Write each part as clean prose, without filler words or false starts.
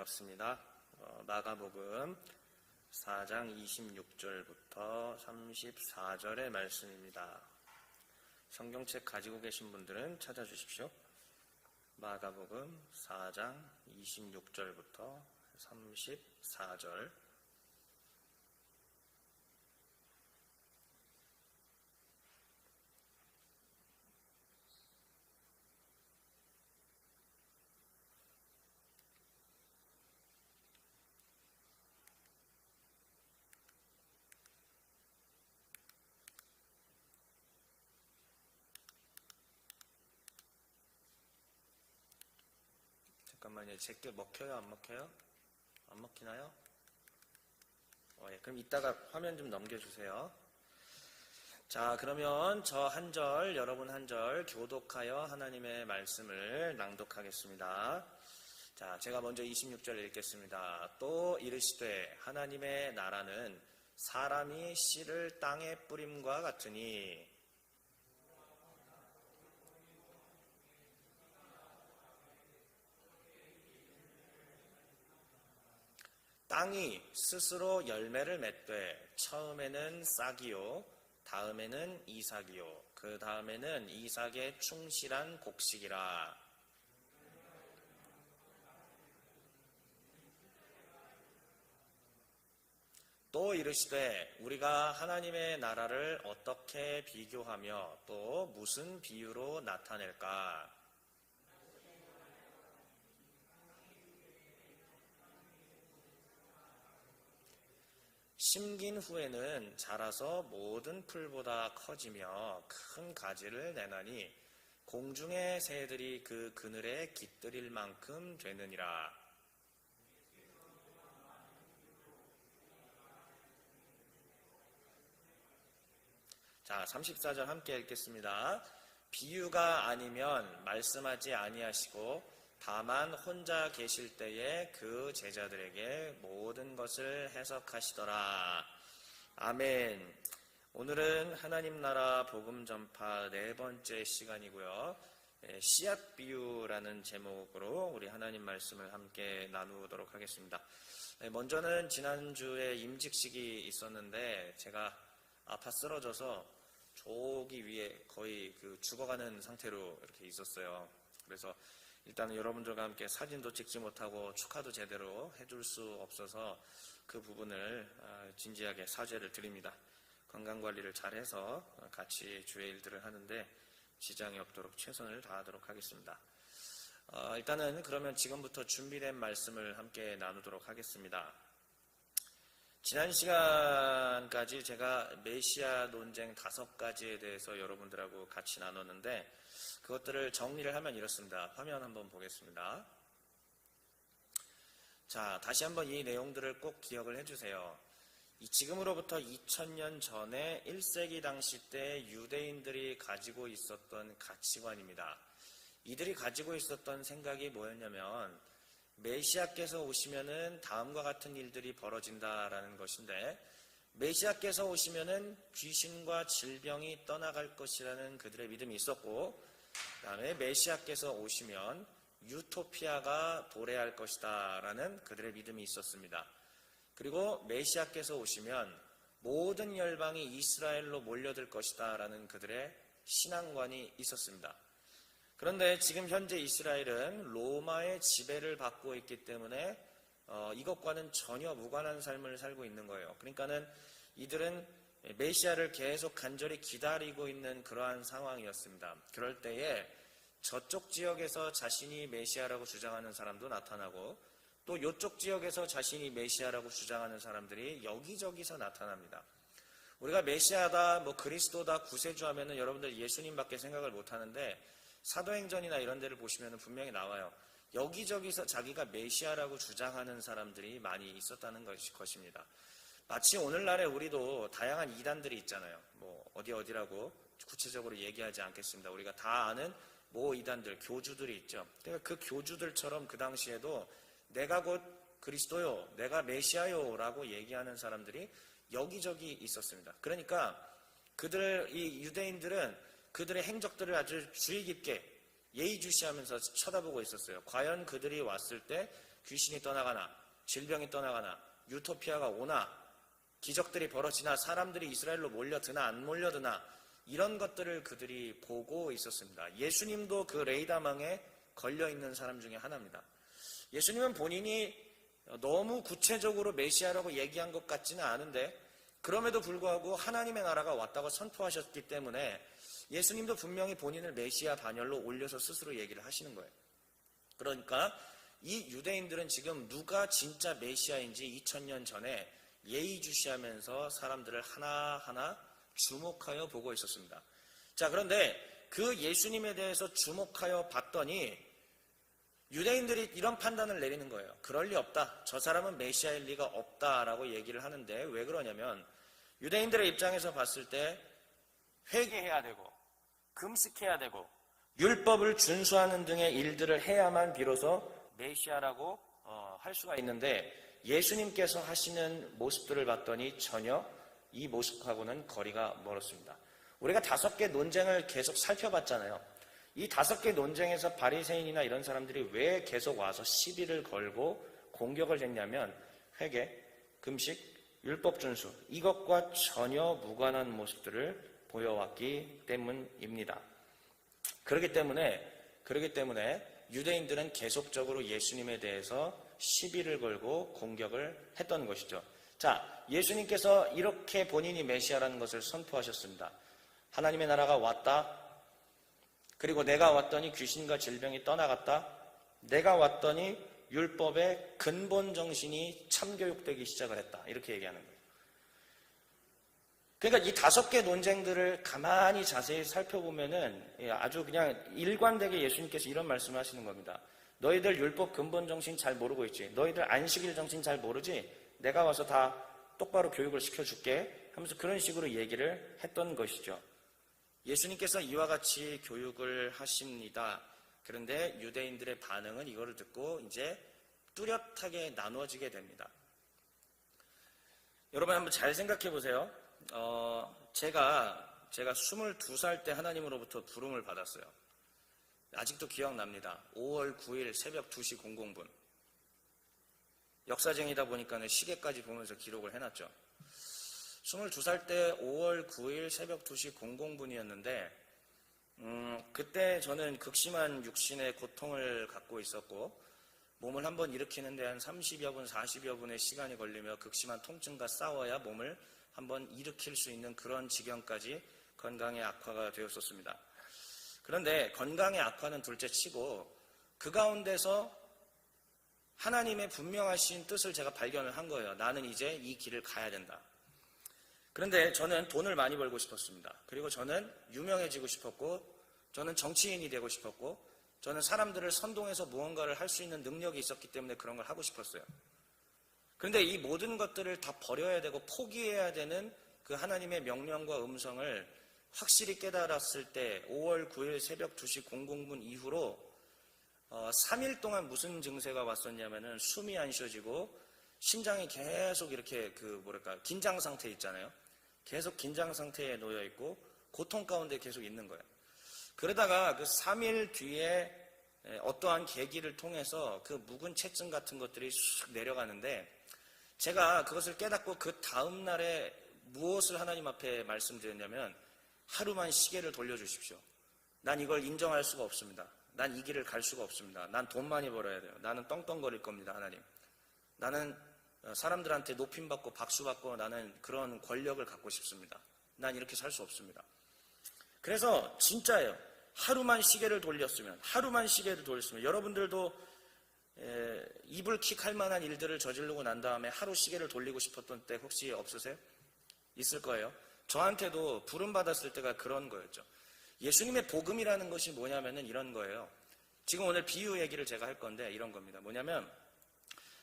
반갑습니다. 마가복음 4장 26절부터 34절의 말씀입니다. 성경책 가지고 계신 분들은 찾아주십시오. 마가복음 4장 26절부터 34절. 잠깐만요. 제게 먹혀요? 안 먹혀요? 안 먹히나요? 예, 그럼 이따가 화면 좀 넘겨주세요. 자, 그러면 저 한 절, 여러분 한 절 교독하여 하나님의 말씀을 낭독하겠습니다. 자, 제가 먼저 26절 읽겠습니다. 또 이르시되 하나님의 나라는 사람이 씨를 땅에 뿌림과 같으니 땅이 스스로 열매를 맺되 처음에는 싹이요 다음에는 이삭이요 그 다음에는 이삭의 충실한 곡식이라. 또 이르시되 우리가 하나님의 나라를 어떻게 비교하며 또 무슨 비유로 나타낼까? 심긴 후에는 자라서 모든 풀보다 커지며 큰 가지를 내나니 공중의 새들이 그 그늘에 깃들일 만큼 되느니라. 자, 34절 함께 읽겠습니다. 비유가 아니면 말씀하지 아니하시고 다만 혼자 계실 때에 그 제자들에게 모든 것을 해석하시더라. 아멘. 오늘은 하나님 나라 복음 전파 네 번째 시간이고요. 씨앗 비유라는 제목으로 우리 하나님 말씀을 함께 나누도록 하겠습니다. 먼저는 지난주에 임직식이 있었는데 제가 아파 쓰러져서 저기 위에 거의 죽어가는 상태로 이렇게 있었어요. 그래서 일단은 여러분들과 함께 사진도 찍지 못하고 축하도 제대로 해줄 수 없어서 그 부분을 진지하게 사죄를 드립니다. 건강관리를 잘해서 같이 주의 일들을 하는데 지장이 없도록 최선을 다하도록 하겠습니다. 일단은 그러면 지금부터 준비된 말씀을 함께 나누도록 하겠습니다. 지난 시간까지 제가 메시아 논쟁 5가지에 대해서 여러분들하고 같이 나눴는데 그것들을 정리를 하면 이렇습니다. 화면 한번 보겠습니다. 자, 다시 한번 이 내용들을 꼭 기억을 해주세요. 지금으로부터 2000년 전에 1세기 당시 때 유대인들이 가지고 있었던 가치관입니다. 이들이 가지고 있었던 생각이 뭐였냐면 메시아께서 오시면은 다음과 같은 일들이 벌어진다라는 것인데 메시아께서 오시면은 귀신과 질병이 떠나갈 것이라는 그들의 믿음이 있었고 그 다음에 메시아께서 오시면 유토피아가 도래할 것이다 라는 그들의 믿음이 있었습니다. 그리고 메시아께서 오시면 모든 열방이 이스라엘로 몰려들 것이다 라는 그들의 신앙관이 있었습니다. 그런데 지금 현재 이스라엘은 로마의 지배를 받고 있기 때문에 이것과는 전혀 무관한 삶을 살고 있는 거예요. 그러니까는 이들은 메시아를 계속 간절히 기다리고 있는 그러한 상황이었습니다. 그럴 때에 저쪽 지역에서 자신이 메시아라고 주장하는 사람도 나타나고 또 이쪽 지역에서 자신이 메시아라고 주장하는 사람들이 여기저기서 나타납니다. 우리가 메시아다, 그리스도다, 구세주 하면은 여러분들 예수님밖에 생각을 못 하는데 사도행전이나 이런 데를 보시면 분명히 나와요. 여기저기서 자기가 메시아라고 주장하는 사람들이 많이 있었다는 것입니다. 마치 오늘날에 우리도 다양한 이단들이 있잖아요. 어디라고 구체적으로 얘기하지 않겠습니다. 우리가 다 아는 이단들, 교주들이 있죠. 그러니까 그 교주들처럼 그 당시에도 내가 곧 그리스도요, 내가 메시아요 라고 얘기하는 사람들이 여기저기 있었습니다. 그러니까 이 유대인들은 그들의 행적들을 아주 주의 깊게 예의주시하면서 쳐다보고 있었어요. 과연 그들이 왔을 때 귀신이 떠나가나, 질병이 떠나가나, 유토피아가 오나, 기적들이 벌어지나, 사람들이 이스라엘로 몰려드나 안 몰려드나, 이런 것들을 그들이 보고 있었습니다. 예수님도 그 레이다망에 걸려있는 사람 중에 하나입니다. 예수님은 본인이 너무 구체적으로 메시아라고 얘기한 것 같지는 않은데, 그럼에도 불구하고 하나님의 나라가 왔다고 선포하셨기 때문에 예수님도 분명히 본인을 메시아 반열로 올려서 스스로 얘기를 하시는 거예요. 그러니까 이 유대인들은 지금 누가 진짜 메시아인지 2000년 전에 예의주시하면서 사람들을 하나하나 주목하여 보고 있었습니다. 자, 그런데 그 예수님에 대해서 주목하여 봤더니 유대인들이 이런 판단을 내리는 거예요. 그럴 리 없다. 저 사람은 메시아일 리가 없다라고 얘기를 하는데, 왜 그러냐면 유대인들의 입장에서 봤을 때 회개해야 되고 금식해야 되고 율법을 준수하는 등의 일들을 해야만 비로소 메시아라고 할 수가 있는데, 예수님께서 하시는 모습들을 봤더니 전혀 이 모습하고는 거리가 멀었습니다. 우리가 5개 논쟁을 계속 살펴봤잖아요. 이 5개 논쟁에서 바리새인이나 이런 사람들이 왜 계속 와서 시비를 걸고 공격을 했냐면 회개, 금식, 율법 준수, 이것과 전혀 무관한 모습들을 보여왔기 때문입니다. 그렇기 때문에 유대인들은 계속적으로 예수님에 대해서 시비를 걸고 공격을 했던 것이죠. 자, 예수님께서 이렇게 본인이 메시아라는 것을 선포하셨습니다. 하나님의 나라가 왔다. 그리고 내가 왔더니 귀신과 질병이 떠나갔다. 내가 왔더니 율법의 근본 정신이 참교육되기 시작을 했다. 이렇게 얘기하는 거예요. 그러니까 이 5개 논쟁들을 가만히 자세히 살펴보면은 아주 그냥 일관되게 예수님께서 이런 말씀을 하시는 겁니다. 너희들 율법 근본 정신 잘 모르고 있지? 너희들 안식일 정신 잘 모르지? 내가 와서 다 똑바로 교육을 시켜줄게 하면서 그런 식으로 얘기를 했던 것이죠. 예수님께서 이와 같이 교육을 하십니다. 그런데 유대인들의 반응은 이거를 듣고 이제 뚜렷하게 나누어지게 됩니다. 여러분 한번 잘 생각해 보세요. 제가 22살 때 하나님으로부터 부름을 받았어요. 아직도 기억납니다. 5월 9일 새벽 2시 00분. 역사쟁이다 보니까 시계까지 보면서 기록을 해놨죠. 22살 때 5월 9일 새벽 2시 00분이었는데 그때 저는 극심한 육신의 고통을 갖고 있었고 몸을 한번 일으키는데 한 30여 분, 40여 분의 시간이 걸리며 극심한 통증과 싸워야 몸을 한번 일으킬 수 있는 그런 지경까지 건강의 악화가 되었었습니다. 그런데 건강의 악화는 둘째치고 그 가운데서 하나님의 분명하신 뜻을 제가 발견을 한 거예요. 나는 이제 이 길을 가야 된다. 그런데 저는 돈을 많이 벌고 싶었습니다. 그리고 저는 유명해지고 싶었고, 저는 정치인이 되고 싶었고, 저는 사람들을 선동해서 무언가를 할 수 있는 능력이 있었기 때문에 그런 걸 하고 싶었어요. 그런데 이 모든 것들을 다 버려야 되고 포기해야 되는 그 하나님의 명령과 음성을 확실히 깨달았을 때 5월 9일 새벽 2시 00분 이후로 3일 동안 무슨 증세가 왔었냐면은 숨이 안 쉬어지고 심장이 계속 이렇게 긴장 상태에 있잖아요. 계속 긴장 상태에 놓여 있고 고통 가운데 계속 있는 거예요. 그러다가 그 3일 뒤에 어떠한 계기를 통해서 그 묵은 체증 같은 것들이 쑥 내려가는데 제가 그것을 깨닫고 그 다음 날에 무엇을 하나님 앞에 말씀드렸냐면 하루만 시계를 돌려주십시오. 난 이걸 인정할 수가 없습니다. 난 이 길을 갈 수가 없습니다. 난 돈 많이 벌어야 돼요. 나는 떵떵거릴 겁니다. 하나님. 나는 사람들한테 높임받고 박수받고 나는 그런 권력을 갖고 싶습니다. 난 이렇게 살 수 없습니다. 그래서 진짜예요. 하루만 시계를 돌렸으면 여러분들도 이불킥 할 만한 일들을 저지르고 난 다음에 하루 시계를 돌리고 싶었던 때 혹시 없으세요? 있을 거예요. 저한테도 부름받았을 때가 그런 거였죠. 예수님의 복음이라는 것이 뭐냐면은 이런 거예요. 지금 오늘 비유 얘기를 제가 할 건데 이런 겁니다. 뭐냐면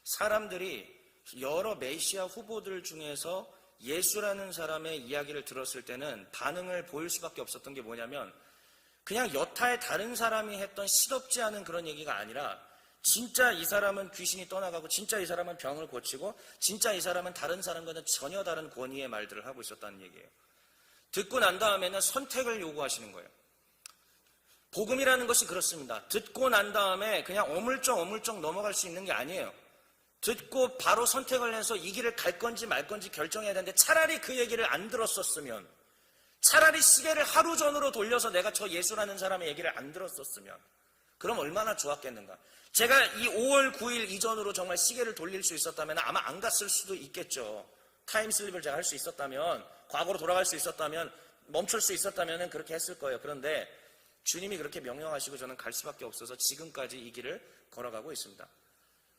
사람들이 여러 메시아 후보들 중에서 예수라는 사람의 이야기를 들었을 때는 반응을 보일 수밖에 없었던 게 뭐냐면 그냥 여타의 다른 사람이 했던 시덥지 않은 그런 얘기가 아니라 진짜 이 사람은 귀신이 떠나가고 진짜 이 사람은 병을 고치고 진짜 이 사람은 다른 사람과는 전혀 다른 권위의 말들을 하고 있었다는 얘기예요. 듣고 난 다음에는 선택을 요구하시는 거예요. 복음이라는 것이 그렇습니다. 듣고 난 다음에 그냥 어물쩍 넘어갈 수 있는 게 아니에요. 듣고 바로 선택을 해서 이 길을 갈 건지 말 건지 결정해야 되는데 차라리 그 얘기를 안 들었었으면, 차라리 시계를 하루 전으로 돌려서 내가 저 예수라는 사람의 얘기를 안 들었었으면 그럼 얼마나 좋았겠는가. 제가 이 5월 9일 이전으로 정말 시계를 돌릴 수 있었다면 아마 안 갔을 수도 있겠죠. 타임슬립을 제가 할 수 있었다면, 과거로 돌아갈 수 있었다면, 멈출 수 있었다면 그렇게 했을 거예요. 그런데 주님이 그렇게 명령하시고 저는 갈 수밖에 없어서 지금까지 이 길을 걸어가고 있습니다.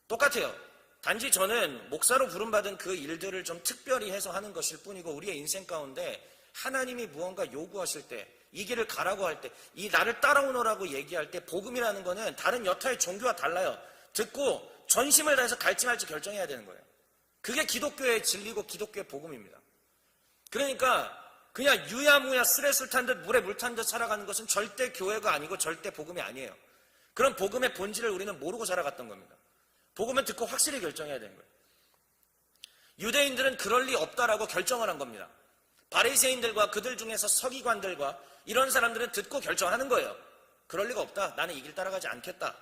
똑같아요. 단지 저는 목사로 부름받은 그 일들을 좀 특별히 해서 하는 것일 뿐이고, 우리의 인생 가운데 하나님이 무언가 요구하실 때, 이 길을 가라고 할 때, 이 나를 따라오너라고 얘기할 때, 복음이라는 거는 다른 여타의 종교와 달라요. 듣고 전심을 다해서 갈지 말지 결정해야 되는 거예요. 그게 기독교의 진리고 기독교의 복음입니다. 그러니까 그냥 유야무야 쓰레술 탄 듯 물에 물 탄 듯 살아가는 것은 절대 교회가 아니고 절대 복음이 아니에요. 그런 복음의 본질을 우리는 모르고 살아갔던 겁니다. 복음은 듣고 확실히 결정해야 되는 거예요. 유대인들은 그럴 리 없다라고 결정을 한 겁니다. 바리새인들과 그들 중에서 서기관들과 이런 사람들은 듣고 결정하는 거예요. 그럴 리가 없다. 나는 이 길 따라가지 않겠다.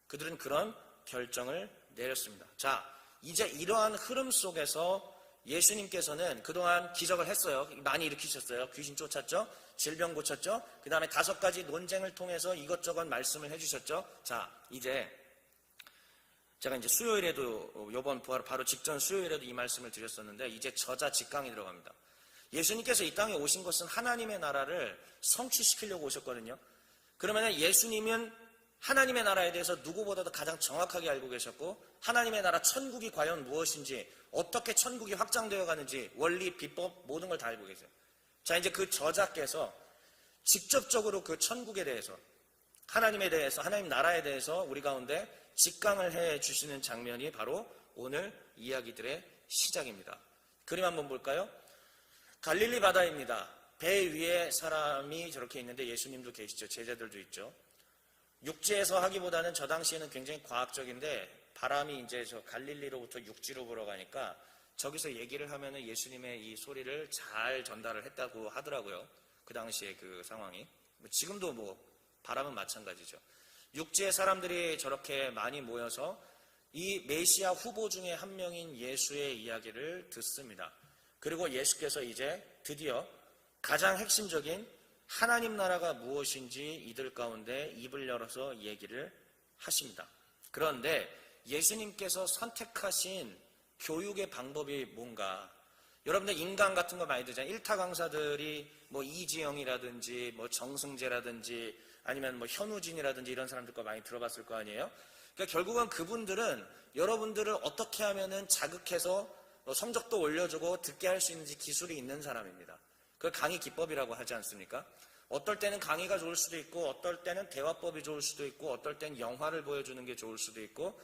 그들은 그런 결정을 내렸습니다. 자, 이제 이러한 흐름 속에서 예수님께서는 그동안 기적을 했어요. 많이 일으키셨어요. 귀신 쫓았죠. 질병 고쳤죠. 그 다음에 5가지 논쟁을 통해서 이것저것 말씀을 해주셨죠. 자, 이제 제가 이제 수요일에도, 이번 부활 바로 직전 수요일에도 이 말씀을 드렸었는데, 이제 저자 직강이 들어갑니다. 예수님께서 이 땅에 오신 것은 하나님의 나라를 성취시키려고 오셨거든요. 그러면 예수님은 하나님의 나라에 대해서 누구보다도 가장 정확하게 알고 계셨고, 하나님의 나라 천국이 과연 무엇인지, 어떻게 천국이 확장되어 가는지, 원리, 비법 모든 걸 다 알고 계세요. 자, 이제 그 저자께서 직접적으로 그 천국에 대해서, 하나님에 대해서, 하나님 나라에 대해서 우리 가운데 직강을 해 주시는 장면이 바로 오늘 이야기들의 시작입니다. 그림 한번 볼까요? 갈릴리 바다입니다. 배 위에 사람이 저렇게 있는데 예수님도 계시죠. 제자들도 있죠. 육지에서 하기보다는 저 당시에는 굉장히 과학적인데, 바람이 이제 저 갈릴리로부터 육지로 불어가니까 저기서 얘기를 하면은 예수님의 이 소리를 잘 전달을 했다고 하더라고요. 그 당시에 그 상황이. 지금도 뭐 바람은 마찬가지죠. 육지에 사람들이 저렇게 많이 모여서 이 메시아 후보 중에 한 명인 예수의 이야기를 듣습니다. 그리고 예수께서 이제 드디어 가장 핵심적인 하나님 나라가 무엇인지 이들 가운데 입을 열어서 얘기를 하십니다. 그런데 예수님께서 선택하신 교육의 방법이 뭔가, 여러분들 인강 같은 거 많이 듣잖아요. 일타 강사들이 뭐 이지영이라든지 뭐 정승재라든지 아니면 뭐 현우진이라든지 이런 사람들 거 많이 들어봤을 거 아니에요. 그러니까 결국은 그분들은 여러분들을 어떻게 하면은 자극해서 성적도 올려주고 듣게 할 수 있는지 기술이 있는 사람입니다. 그걸 강의 기법이라고 하지 않습니까? 어떨 때는 강의가 좋을 수도 있고, 어떨 때는 대화법이 좋을 수도 있고, 어떨 때는 영화를 보여주는 게 좋을 수도 있고,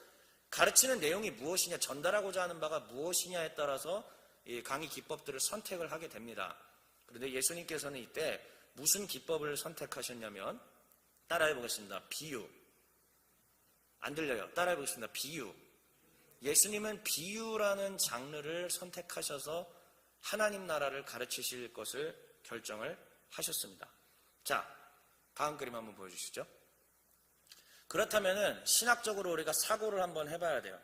가르치는 내용이 무엇이냐, 전달하고자 하는 바가 무엇이냐에 따라서 이 강의 기법들을 선택을 하게 됩니다. 그런데 예수님께서는 이때 무슨 기법을 선택하셨냐면, 따라해 보겠습니다. 비유. 안 들려요. 따라해 보겠습니다. 비유. 예수님은 비유라는 장르를 선택하셔서 하나님 나라를 가르치실 것을 결정을 하셨습니다. 자, 다음 그림 한번 보여주시죠. 그렇다면은 신학적으로 우리가 사고를 한번 해봐야 돼요.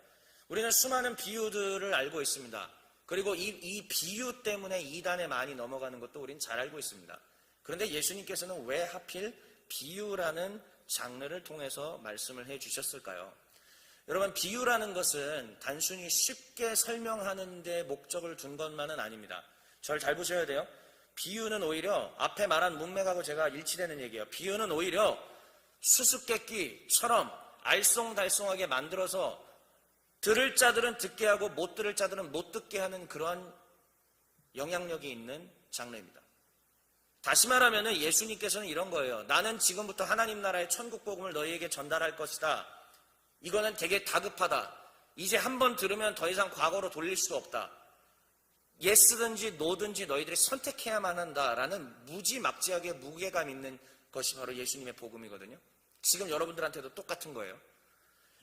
우리는 수많은 비유들을 알고 있습니다. 그리고 이 비유 때문에 이단에 많이 넘어가는 것도 우린 잘 알고 있습니다. 그런데 예수님께서는 왜 하필 비유라는 장르를 통해서 말씀을 해주셨을까요? 여러분, 비유라는 것은 단순히 쉽게 설명하는 데 목적을 둔 것만은 아닙니다. 저를 잘 보셔야 돼요. 비유는 오히려 앞에 말한 문맥하고 제가 일치되는 얘기예요. 비유는 오히려 수수께끼처럼 알쏭달쏭하게 만들어서 들을 자들은 듣게 하고 못 들을 자들은 못 듣게 하는 그러한 영향력이 있는 장르입니다. 다시 말하면 예수님께서는 이런 거예요. 나는 지금부터 하나님 나라의 천국 복음을 너희에게 전달할 것이다. 이거는 되게 다급하다. 이제 한번 들으면 더 이상 과거로 돌릴 수가 없다. 예스든지 노든지 너희들이 선택해야만 한다라는 무지막지하게 무게감 있는 것이 바로 예수님의 복음이거든요. 지금 여러분들한테도 똑같은 거예요.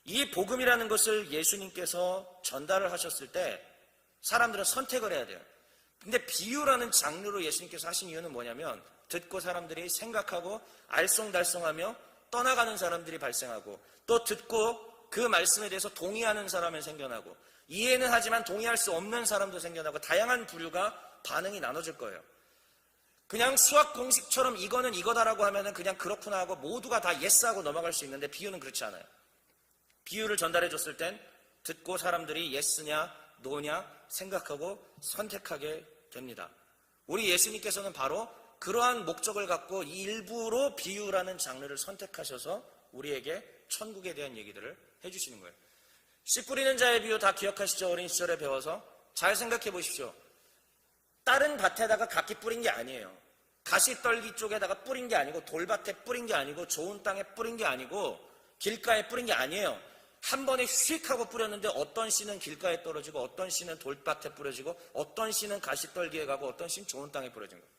이 복음이라는 것을 예수님께서 전달을 하셨을 때 사람들은 선택을 해야 돼요. 근데 비유라는 장르로 예수님께서 하신 이유는 뭐냐면, 듣고 사람들이 생각하고 알쏭달쏭하며 떠나가는 사람들이 발생하고, 또 듣고 그 말씀에 대해서 동의하는 사람은 생겨나고 이해는 하지만 동의할 수 없는 사람도 생겨나고 다양한 부류가 반응이 나눠질 거예요. 그냥 수학 공식처럼 이거는 이거다라고 하면은 그냥 그렇구나 하고 모두가 다 예스하고 넘어갈 수 있는데 비유는 그렇지 않아요. 비유를 전달해 줬을 땐 듣고 사람들이 예스냐 노냐 생각하고 선택하게 됩니다. 우리 예수님께서는 바로 그러한 목적을 갖고 일부러 비유라는 장르를 선택하셔서 우리에게 천국에 대한 얘기들을 해주시는 거예요. 씨 뿌리는 자의 비유 다 기억하시죠? 어린 시절에 배워서 잘 생각해 보십시오. 다른 밭에다가 각기 뿌린 게 아니에요. 가시떨기 쪽에다가 뿌린 게 아니고 돌밭에 뿌린 게 아니고 좋은 땅에 뿌린 게 아니고 길가에 뿌린 게 아니에요. 한 번에 휙 하고 뿌렸는데 어떤 씨는 길가에 떨어지고 어떤 씨는 돌밭에 뿌려지고 어떤 씨는 가시떨기에 가고 어떤 씨는 좋은 땅에 뿌려진 거예요.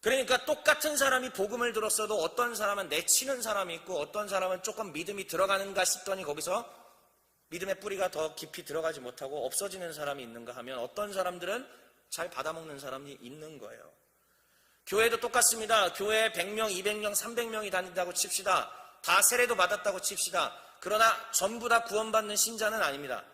그러니까 똑같은 사람이 복음을 들었어도 어떤 사람은 내치는 사람이 있고 어떤 사람은 조금 믿음이 들어가는가 싶더니 거기서 믿음의 뿌리가 더 깊이 들어가지 못하고 없어지는 사람이 있는가 하면 어떤 사람들은 잘 받아먹는 사람이 있는 거예요. 교회도 똑같습니다. 교회에 100명, 200명, 300명이 다닌다고 칩시다. 다 세례도 받았다고 칩시다. 그러나 전부 다 구원받는 신자는 아닙니다.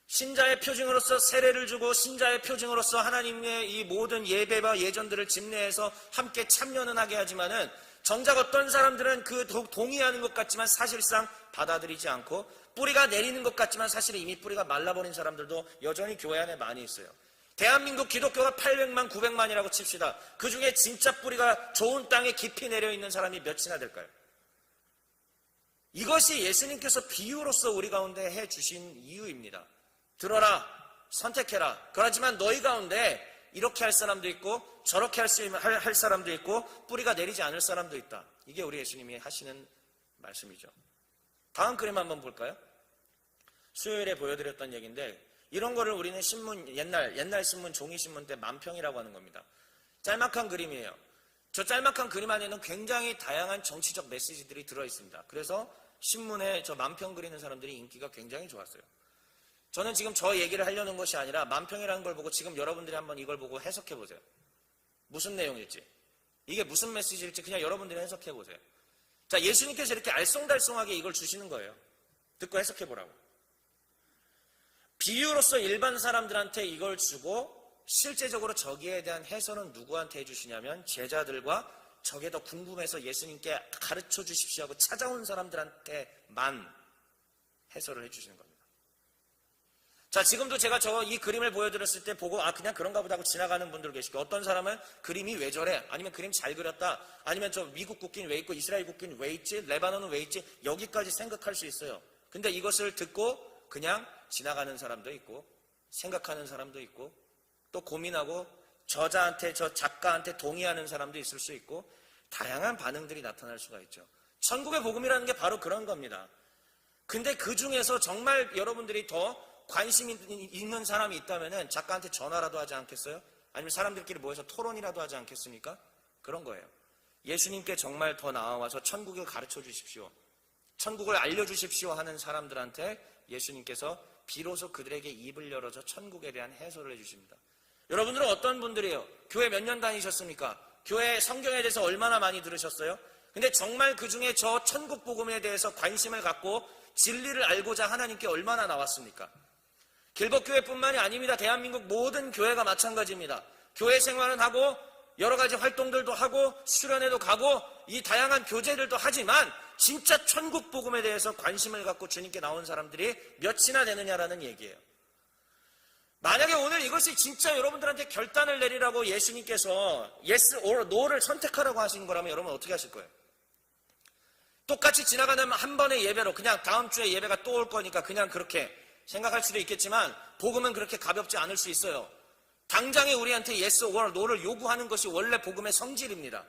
신자의 표징으로서 세례를 주고 신자의 표징으로서 하나님의 이 모든 예배와 예전들을 집례해서 함께 참여는 하게 하지만은 정작 어떤 사람들은 그 동의하는 것 같지만 사실상 받아들이지 않고 뿌리가 내리는 것 같지만 사실 이미 뿌리가 말라버린 사람들도 여전히 교회 안에 많이 있어요. 대한민국 기독교가 800만, 900만이라고 칩시다. 그 중에 진짜 뿌리가 좋은 땅에 깊이 내려있는 사람이 몇이나 될까요? 이것이 예수님께서 비유로서 우리 가운데 해주신 이유입니다. 들어라, 선택해라. 그렇지만 너희 가운데 이렇게 할 사람도 있고 저렇게 할 사람도 있고 뿌리가 내리지 않을 사람도 있다. 이게 우리 예수님이 하시는 말씀이죠. 다음 그림 한번 볼까요? 수요일에 보여드렸던 얘기인데 이런 거를 우리는 신문, 옛날 신문, 종이신문 때 만평이라고 하는 겁니다. 짤막한 그림이에요. 저 짤막한 그림 안에는 굉장히 다양한 정치적 메시지들이 들어있습니다. 그래서 신문에 저 만평 그리는 사람들이 인기가 굉장히 좋았어요. 저는 지금 저 얘기를 하려는 것이 아니라 만평이라는 걸 보고 지금 여러분들이 한번 이걸 보고 해석해 보세요. 무슨 내용일지, 이게 무슨 메시지일지 그냥 여러분들이 해석해 보세요. 자, 예수님께서 이렇게 알쏭달쏭하게 이걸 주시는 거예요. 듣고 해석해 보라고. 비유로서 일반 사람들한테 이걸 주고 실제적으로 저기에 대한 해설은 누구한테 해주시냐면 제자들과 저게 더 궁금해서 예수님께 가르쳐 주십시오 하고 찾아온 사람들한테만 해설을 해주시는 겁니다. 자, 지금도 제가 이 그림을 보여드렸을 때 보고 그냥 그런가 보다 하고 지나가는 분들 계시고 어떤 사람은 그림이 왜 저래? 아니면 그림 잘 그렸다. 아니면 저 미국 국기는 왜 있고 이스라엘 국기는 왜 있지? 레바논은 왜 있지? 여기까지 생각할 수 있어요. 근데 이것을 듣고 그냥 지나가는 사람도 있고 생각하는 사람도 있고 또 고민하고 저자한테 저 작가한테 동의하는 사람도 있을 수 있고 다양한 반응들이 나타날 수가 있죠. 천국의 복음이라는 게 바로 그런 겁니다. 근데 그 중에서 정말 여러분들이 더 관심 있는 사람이 있다면은 작가한테 전화라도 하지 않겠어요? 아니면 사람들끼리 모여서 토론이라도 하지 않겠습니까? 그런 거예요. 예수님께 정말 더 나아와서 천국을 가르쳐 주십시오. 천국을 알려주십시오 하는 사람들한테 예수님께서 비로소 그들에게 입을 열어서 천국에 대한 해설을 해주십니다. 여러분들은 어떤 분들이에요? 교회 몇 년 다니셨습니까? 교회 성경에 대해서 얼마나 많이 들으셨어요? 근데 정말 그 중에 저 천국 복음에 대해서 관심을 갖고 진리를 알고자 하나님께 얼마나 나왔습니까? 길법교회뿐만이 아닙니다. 대한민국 모든 교회가 마찬가지입니다. 교회 생활은 하고 여러 가지 활동들도 하고 수련회도 가고 이 다양한 교제들도 하지만 진짜 천국 복음에 대해서 관심을 갖고 주님께 나온 사람들이 몇이나 되느냐라는 얘기예요. 만약에 오늘 이것이 진짜 여러분들한테 결단을 내리라고 예수님께서 yes or no를 선택하라고 하신 거라면 여러분 어떻게 하실 거예요? 똑같이 지나가는 한 번의 예배로 그냥 다음 주에 예배가 또 올 거니까 그냥 그렇게 생각할 수도 있겠지만 복음은 그렇게 가볍지 않을 수 있어요. 당장에 우리한테 yes or no를 요구하는 것이 원래 복음의 성질입니다.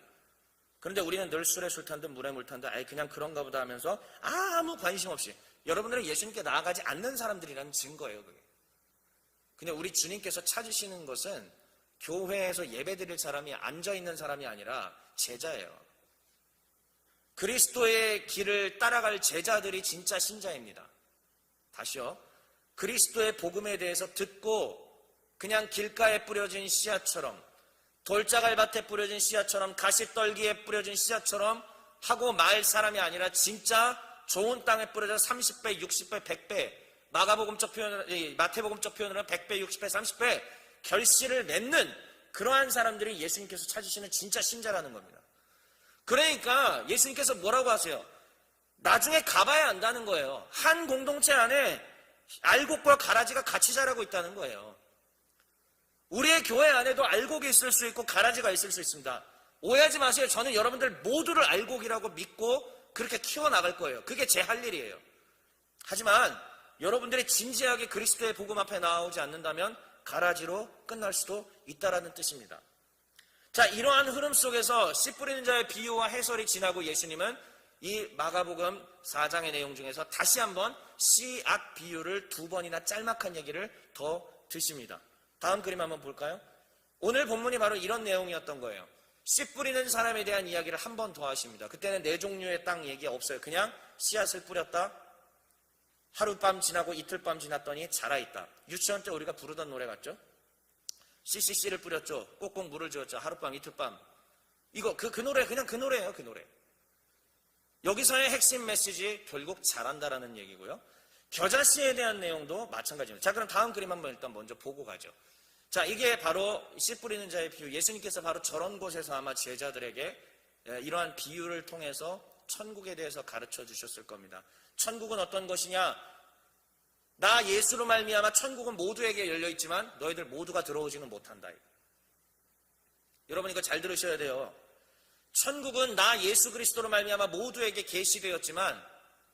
그런데 우리는 늘 술에 술 탄 듯 물에 물 탄 듯 그냥 그런가 보다 하면서 아무 관심 없이 여러분들은 예수님께 나아가지 않는 사람들이라는 증거예요. 그게. 근데 우리 주님께서 찾으시는 것은 교회에서 예배드릴 사람이 앉아있는 사람이 아니라 제자예요. 그리스도의 길을 따라갈 제자들이 진짜 신자입니다. 다시요. 그리스도의 복음에 대해서 듣고 그냥 길가에 뿌려진 씨앗처럼 돌자갈밭에 뿌려진 씨앗처럼 가시떨기에 뿌려진 씨앗처럼 하고 말 사람이 아니라 진짜 좋은 땅에 뿌려져 30배, 60배, 100배, 마태복음적 표현으로 100배, 60배, 30배 결실을 맺는 그러한 사람들이 예수님께서 찾으시는 진짜 신자라는 겁니다. 그러니까 예수님께서 뭐라고 하세요? 나중에 가봐야 안다는 거예요. 한 공동체 안에 알곡과 가라지가 같이 자라고 있다는 거예요. 우리의 교회 안에도 알곡이 있을 수 있고 가라지가 있을 수 있습니다. 오해하지 마세요. 저는 여러분들 모두를 알곡이라고 믿고 그렇게 키워나갈 거예요. 그게 제 할 일이에요. 하지만 여러분들이 진지하게 그리스도의 복음 앞에 나오지 않는다면 가라지로 끝날 수도 있다라는 뜻입니다. 자, 이러한 흐름 속에서 씨 뿌리는 자의 비유와 해설이 지나고 예수님은 이 마가복음 4장의 내용 중에서 다시 한번 씨앗 비유를 2번이나 짤막한 얘기를 더 드십니다. 다음 그림 한번 볼까요? 오늘 본문이 바로 이런 내용이었던 거예요. 씨 뿌리는 사람에 대한 이야기를 한 번 더 하십니다. 그때는 4종류의 땅 얘기 없어요. 그냥 씨앗을 뿌렸다. 하룻밤 지나고 이틀밤 지났더니 자라있다. 유치원 때 우리가 부르던 노래 같죠? 씨씨씨를 뿌렸죠. 꼭꼭 물을 주었죠. 하룻밤 이틀밤. 이거 그 노래 그냥 그 노래예요. 그 노래. 여기서의 핵심 메시지 결국 자란다라는 얘기고요. 겨자씨에 대한 내용도 마찬가지입니다. 자, 그럼 다음 그림 한번 일단 먼저 보고 가죠. 자, 이게 바로 씨 뿌리는 자의 비유. 예수님께서 바로 저런 곳에서 아마 제자들에게 이러한 비유를 통해서 천국에 대해서 가르쳐 주셨을 겁니다. 천국은 어떤 것이냐? 나 예수로 말미암아 천국은 모두에게 열려있지만 너희들 모두가 들어오지는 못한다. 여러분 이거 잘 들으셔야 돼요. 천국은 나 예수 그리스도로 말미암아 모두에게 계시되었지만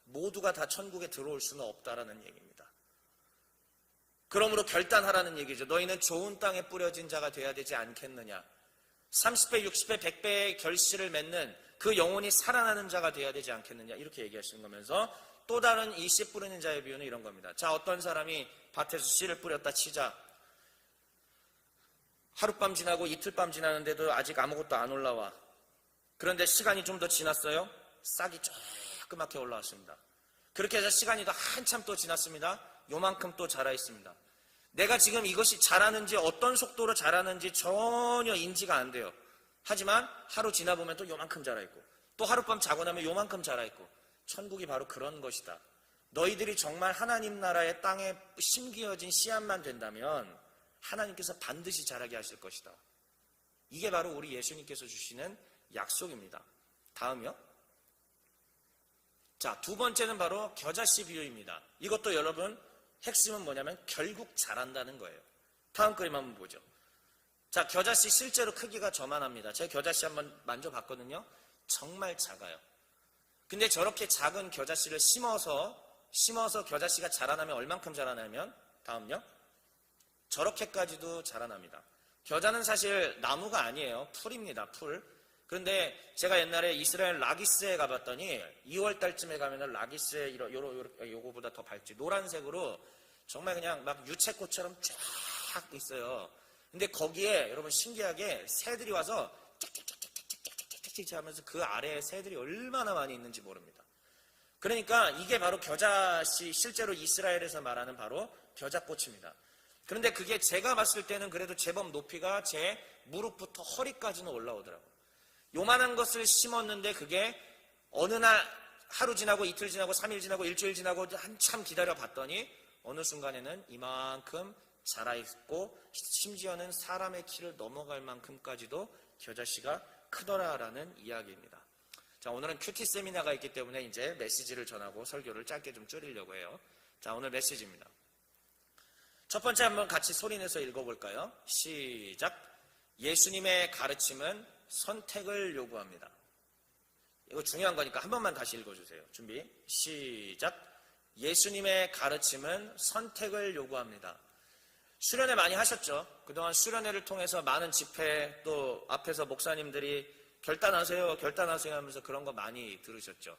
모두가 다 천국에 들어올 수는 없다라는 얘기입니다. 그러므로 결단하라는 얘기죠. 너희는 좋은 땅에 뿌려진 자가 돼야 되지 않겠느냐. 30배, 60배, 100배의 결실을 맺는 그 영혼이 살아나는 자가 돼야 되지 않겠느냐. 이렇게 얘기하시는 거면서 또 다른 이 씨 뿌리는 자의 비유는 이런 겁니다. 자, 어떤 사람이 밭에서 씨를 뿌렸다 치자. 하룻밤 지나고 이틀밤 지나는데도 아직 아무것도 안 올라와. 그런데 시간이 좀 더 지났어요. 싹이 조그맣게 올라왔습니다. 그렇게 해서 시간이 더 한참 또 지났습니다. 요만큼 또 자라 있습니다. 내가 지금 이것이 자라는지 어떤 속도로 자라는지 전혀 인지가 안 돼요. 하지만 하루 지나보면 또 요만큼 자라 있고 또 하룻밤 자고 나면 요만큼 자라 있고 천국이 바로 그런 것이다. 너희들이 정말 하나님 나라의 땅에 심기어진 씨앗만 된다면 하나님께서 반드시 자라게 하실 것이다. 이게 바로 우리 예수님께서 주시는 약속입니다. 다음이요. 자, 2번째는 바로 겨자씨 비유입니다. 이것도 여러분 핵심은 뭐냐면 결국 자란다는 거예요. 다음 그림 한번 보죠. 자, 겨자씨 실제로 크기가 저만합니다. 제가 겨자씨 한번 만져봤거든요. 정말 작아요. 근데 저렇게 작은 겨자씨를 심어서 겨자씨가 자라나면 얼만큼 자라나면 다음요. 저렇게까지도 자라납니다. 겨자는 사실 나무가 아니에요. 풀입니다. 풀. 그런데 제가 옛날에 이스라엘 라기스에 가봤더니 2월달쯤에 가면은 라기스에 요거보다 더 밝지 노란색으로 정말 그냥 막 유채꽃처럼 쫙 있어요. 근데 거기에 여러분 신기하게 새들이 와서 짹짹짹짹짹짹짹 하면서 그 아래에 새들이 얼마나 많이 있는지 모릅니다. 그러니까 이게 바로 겨자씨, 실제로 이스라엘에서 말하는 바로 겨자꽃입니다. 그런데 그게 제가 봤을 때는 그래도 제법 높이가 제 무릎부터 허리까지는 올라오더라고요. 요만한 것을 심었는데 그게 어느 날 하루 지나고 이틀 지나고 3일 지나고 일주일 지나고 한참 기다려 봤더니 어느 순간에는 이만큼 자라있고 심지어는 사람의 키를 넘어갈 만큼까지도 겨자씨가 크더라라는 이야기입니다. 자, 오늘은 큐티 세미나가 있기 때문에 이제 메시지를 전하고 설교를 짧게 좀 줄이려고 해요. 자, 오늘 메시지입니다. 첫 번째 한번 같이 소리내서 읽어볼까요? 시작. 예수님의 가르침은 선택을 요구합니다. 이거 중요한 거니까 한 번만 다시 읽어주세요. 준비. 시작. 예수님의 가르침은 선택을 요구합니다. 수련회 많이 하셨죠? 그동안 수련회를 통해서 많은 집회 또 앞에서 목사님들이 결단하세요 하면서 그런 거 많이 들으셨죠?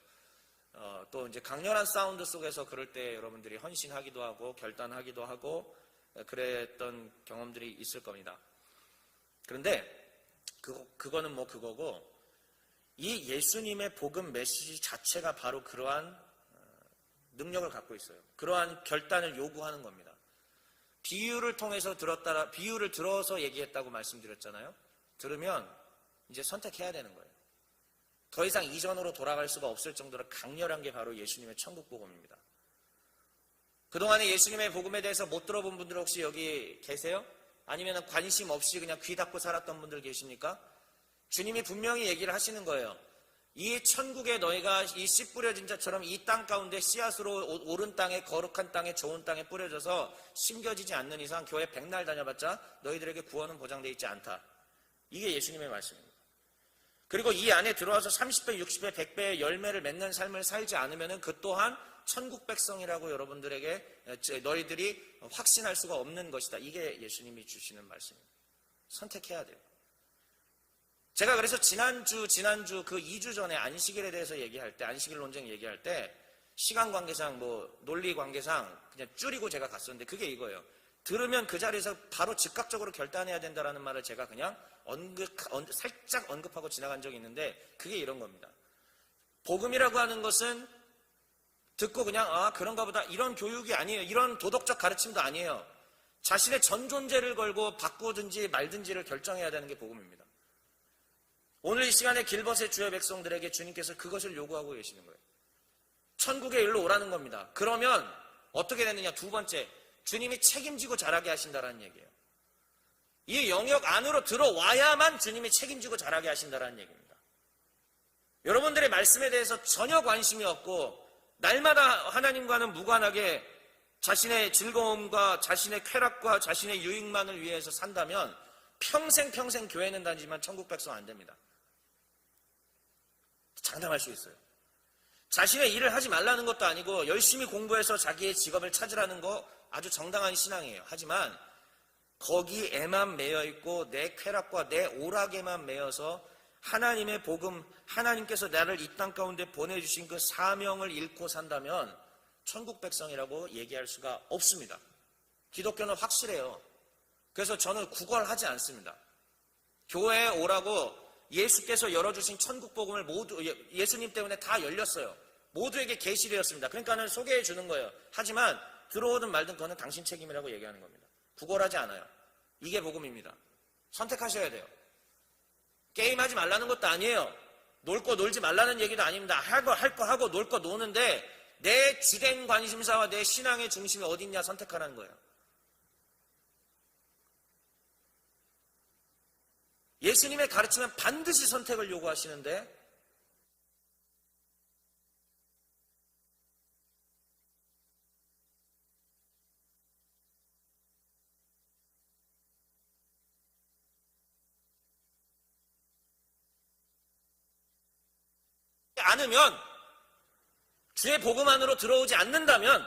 또 이제 강렬한 사운드 속에서 그럴 때 여러분들이 헌신하기도 하고 결단하기도 하고 그랬던 경험들이 있을 겁니다. 그런데 그거는 뭐 그거고 이 예수님의 복음 메시지 자체가 바로 그러한 능력을 갖고 있어요. 그러한 결단을 요구하는 겁니다. 비유를 통해서 비유를 들어서 얘기했다고 말씀드렸잖아요. 들으면 이제 선택해야 되는 거예요. 더 이상 이전으로 돌아갈 수가 없을 정도로 강렬한 게 바로 예수님의 천국 복음입니다. 그동안에 예수님의 복음에 대해서 못 들어본 분들 혹시 여기 계세요? 아니면 관심 없이 그냥 귀 닫고 살았던 분들 계십니까? 주님이 분명히 얘기를 하시는 거예요. 이 천국에 너희가 이 씨 뿌려진 자처럼 이 땅 가운데 씨앗으로 옳은 땅에, 거룩한 땅에, 좋은 땅에 뿌려져서 심겨지지 않는 이상 교회 백날 다녀봤자 너희들에게 구원은 보장되어 있지 않다. 이게 예수님의 말씀입니다. 그리고 이 안에 들어와서 30배, 60배, 100배의 열매를 맺는 삶을 살지 않으면 그 또한 천국 백성이라고 여러분들에게 너희들이 확신할 수가 없는 것이다. 이게 예수님이 주시는 말씀입니다. 선택해야 돼요. 제가 그래서 지난주 그 2주 전에 안식일에 대해서 얘기할 때, 안식일 논쟁 얘기할 때 시간 관계상 논리 관계상 그냥 줄이고 제가 갔었는데 그게 이거예요. 들으면 그 자리에서 바로 즉각적으로 결단해야 된다라는 말을 제가 그냥 살짝 언급하고 지나간 적이 있는데 그게 이런 겁니다. 복음이라고 하는 것은 듣고 그냥 그런가 보다 이런 교육이 아니에요. 이런 도덕적 가르침도 아니에요. 자신의 전 존재를 걸고 바꾸든지 말든지를 결정해야 되는 게 복음입니다. 오늘 이 시간에 길벗의 주의 백성들에게 주님께서 그것을 요구하고 계시는 거예요. 천국의 일로 오라는 겁니다. 그러면 어떻게 되느냐? 두 번째, 주님이 책임지고 자라게 하신다라는 얘기예요. 이 영역 안으로 들어와야만 주님이 책임지고 자라게 하신다라는 얘기입니다. 여러분들의 말씀에 대해서 전혀 관심이 없고 날마다 하나님과는 무관하게 자신의 즐거움과 자신의 쾌락과 자신의 유익만을 위해서 산다면 평생 교회는 다니지만 천국 백성 안 됩니다. 장담할 수 있어요. 자신의 일을 하지 말라는 것도 아니고 열심히 공부해서 자기의 직업을 찾으라는 거 아주 정당한 신앙이에요. 하지만 거기에만 매여 있고 내 쾌락과 내 오락에만 매여서 하나님의 복음, 하나님께서 나를 이 땅 가운데 보내주신 그 사명을 잃고 산다면 천국 백성이라고 얘기할 수가 없습니다. 기독교는 확실해요. 그래서 저는 구걸하지 않습니다. 교회에 오라고 예수께서 열어주신 천국 복음을 모두 예수님 때문에 다 열렸어요. 모두에게 계시되었습니다. 그러니까는 소개해 주는 거예요. 하지만 들어오든 말든 그거는 당신 책임이라고 얘기하는 겁니다. 구걸하지 않아요. 이게 복음입니다. 선택하셔야 돼요. 게임하지 말라는 것도 아니에요. 놀 거 놀지 말라는 얘기도 아닙니다. 할 거 하고 놀 거 노는데 내 주된 관심사와 내 신앙의 중심이 어디 있냐 선택하라는 거예요. 예수님의 가르침은 반드시 선택을 요구하시는데 않으면 주의 복음 안으로 들어오지 않는다면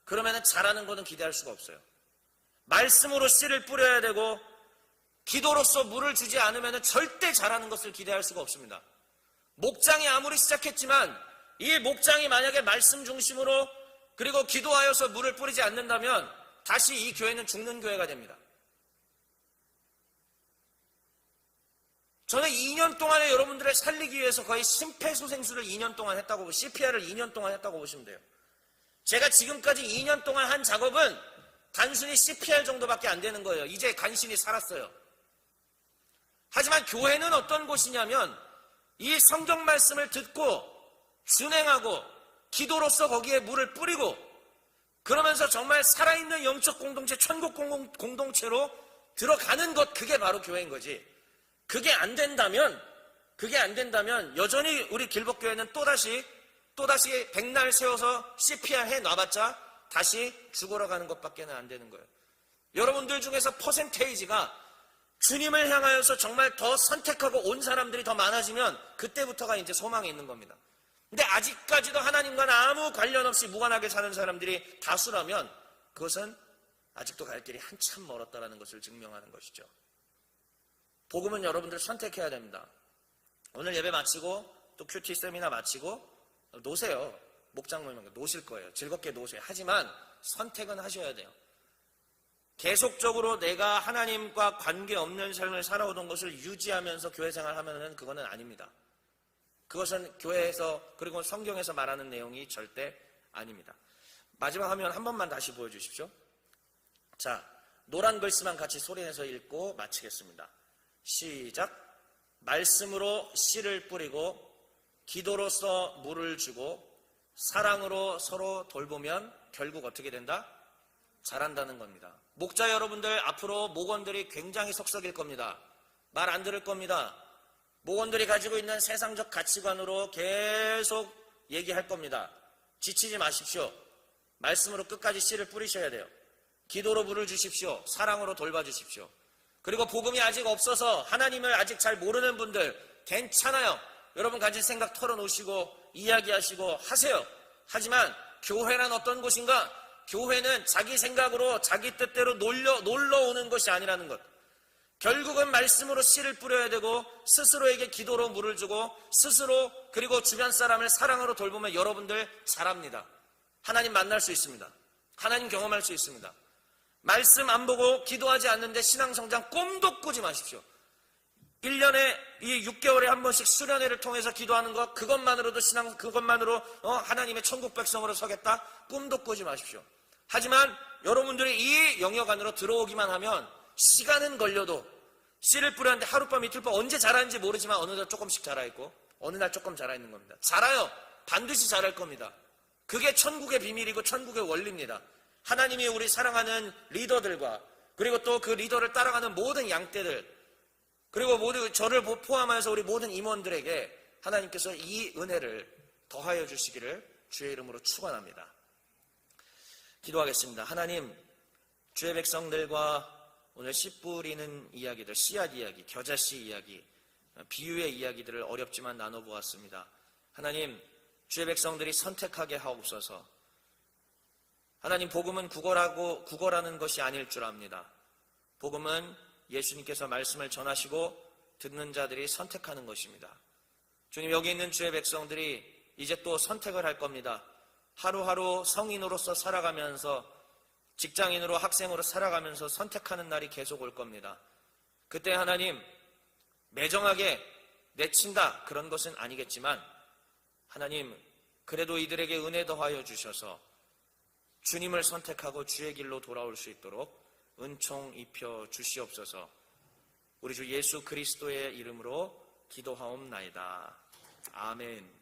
그러면 잘하는 것은 기대할 수가 없어요. 말씀으로 씨를 뿌려야 되고 기도로서 물을 주지 않으면 절대 잘하는 것을 기대할 수가 없습니다. 목장이 아무리 시작했지만 이 목장이 만약에 말씀 중심으로 그리고 기도하여서 물을 뿌리지 않는다면 다시 이 교회는 죽는 교회가 됩니다. 저는 2년 동안에 여러분들을 살리기 위해서 거의 심폐소생술을 2년 동안 했다고 보시면 CPR을 2년 동안 했다고 보시면 돼요. 제가 지금까지 2년 동안 한 작업은 단순히 CPR 정도밖에 안 되는 거예요. 이제 간신히 살았어요. 하지만 교회는 어떤 곳이냐면 이 성경 말씀을 듣고 준행하고 기도로서 거기에 물을 뿌리고 그러면서 정말 살아있는 영적 공동체, 천국 공동체로 들어가는 것, 그게 바로 교회인 거지. 그게 안 된다면 여전히 우리 길복교회는 또다시 백날 세워서 CPR 해 놔봤자 다시 죽으러 가는 것밖에는 안 되는 거예요. 여러분들 중에서 퍼센테이지가 주님을 향하여서 정말 더 선택하고 온 사람들이 더 많아지면 그때부터가 이제 소망이 있는 겁니다. 근데 아직까지도 하나님과는 아무 관련 없이 무관하게 사는 사람들이 다수라면 그것은 아직도 갈 길이 한참 멀었다는 것을 증명하는 것이죠. 복음은 여러분들 선택해야 됩니다. 오늘 예배 마치고 또 큐티 세미나 마치고 노세요. 목장 모임 노실 거예요. 즐겁게 노세요. 하지만 선택은 하셔야 돼요. 계속적으로 내가 하나님과 관계없는 삶을 살아오던 것을 유지하면서 교회 생활하면은 그거는 아닙니다. 그것은 교회에서 그리고 성경에서 말하는 내용이 절대 아닙니다. 마지막 화면 한 번만 다시 보여주십시오. 자, 노란 글씨만 같이 소리내서 읽고 마치겠습니다. 시작. 말씀으로 씨를 뿌리고 기도로서 물을 주고 사랑으로 서로 돌보면 결국 어떻게 된다? 잘한다는 겁니다. 목자 여러분들, 앞으로 목원들이 굉장히 속썩일 겁니다. 말 안 들을 겁니다. 목원들이 가지고 있는 세상적 가치관으로 계속 얘기할 겁니다. 지치지 마십시오. 말씀으로 끝까지 씨를 뿌리셔야 돼요. 기도로 물을 주십시오. 사랑으로 돌봐주십시오. 그리고 복음이 아직 없어서 하나님을 아직 잘 모르는 분들 괜찮아요. 여러분 가진 생각 털어놓으시고 이야기하시고 하세요. 하지만 교회란 어떤 곳인가? 교회는 자기 생각으로 자기 뜻대로 놀러 오는 것이 아니라는 것. 결국은 말씀으로 씨를 뿌려야 되고 스스로에게 기도로 물을 주고 스스로 그리고 주변 사람을 사랑으로 돌보면 여러분들 잘합니다. 하나님 만날 수 있습니다. 하나님 경험할 수 있습니다. 말씀 안 보고 기도하지 않는데 신앙성장 꿈도 꾸지 마십시오. 1년에 이 6개월에 한 번씩 수련회를 통해서 기도하는 것, 그것만으로도 그것만으로 하나님의 천국 백성으로 서겠다? 꿈도 꾸지 마십시오. 하지만 여러분들이 이 영역 안으로 들어오기만 하면 시간은 걸려도 씨를 뿌렸는데 하룻밤 이틀밤 언제 자라는지 모르지만 어느 날 조금씩 자라있고 어느 날 조금 자라있는 겁니다. 자라요. 반드시 자랄 겁니다. 그게 천국의 비밀이고 천국의 원리입니다. 하나님이 우리 사랑하는 리더들과 그리고 또 그 리더를 따라가는 모든 양떼들 그리고 모두 저를 포함해서 우리 모든 임원들에게 하나님께서 이 은혜를 더하여 주시기를 주의 이름으로 축원합니다. 기도하겠습니다. 하나님, 주의 백성들과 오늘 씨 뿌리는 이야기들, 씨앗 이야기, 겨자씨 이야기, 비유의 이야기들을 어렵지만 나눠보았습니다. 하나님, 주의 백성들이 선택하게 하옵소서. 하나님, 복음은 구걸하는 것이 아닐 줄 압니다. 복음은 예수님께서 말씀을 전하시고 듣는 자들이 선택하는 것입니다. 주님, 여기 있는 주의 백성들이 이제 또 선택을 할 겁니다. 하루하루 성인으로서 살아가면서 직장인으로 학생으로 살아가면서 선택하는 날이 계속 올 겁니다. 그때 하나님, 매정하게 내친다 그런 것은 아니겠지만 하나님, 그래도 이들에게 은혜 더하여 주셔서 주님을 선택하고 주의 길로 돌아올 수 있도록 은총 입혀 주시옵소서. 우리 주 예수 그리스도의 이름으로 기도하옵나이다. 아멘.